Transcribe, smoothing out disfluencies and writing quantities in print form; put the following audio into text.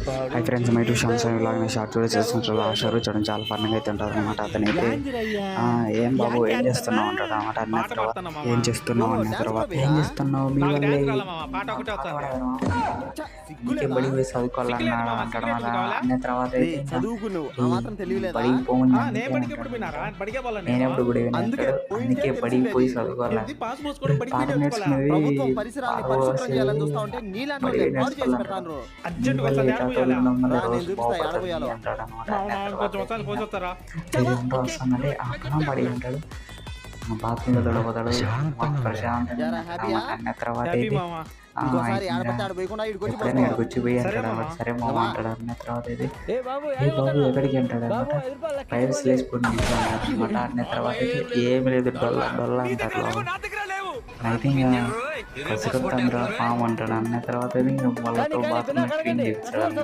Hi friends, my two Sham's ఇలాగనే short video చేస్తుంటారు. ఆ షార్ట్ చూడండి, చాలా ఫన్గా అయితే ఉంటుంది అనమాట. అతనైతే ఏం బాబు ఏం చేస్తున్నావు అంటాడు అనమాట. అన్న తర్వాత ఏం చేస్తున్నావు అన్న తర్వాత ఏం చేస్తున్నావు మీ వల్లే ఇంకే బడి పోయి చదువుకోవాలన్నాడు అంటాడు అన్నమాట. అన్న తర్వాత బడికి పోమని నేనెప్పుడు గుడి విన్నాడు. అందుకే బడికి పోయి చదువుకోవాలి. పాట నేర్చుకునేది పడి ఉంటాడు. బాత్రూమ్ దొడపోతాడు ప్రశాంతంగా. అన్న తర్వాత ఎప్పుడైనా ఇక్కడికి పోయి అంటాడు అనమాట. సరే మామ అంటాడు. అన్న తర్వాత అయితే ఏ బాబు ఎక్కడికి అంటాడు అనమాట. ప్రైవేస్ లేసుకొని అనమాట. అన్న తర్వాత అయితే ఏమి లేదు, డొల్ల డొల్ల అంటారు. అయితే ఇంకా కసుకొత్తంద్ర పాము అంటాడు. అన్న తర్వాత అయితే ఇంకా వాళ్ళతో బాత్రూమ్ క్లీన్ చేస్తాడు.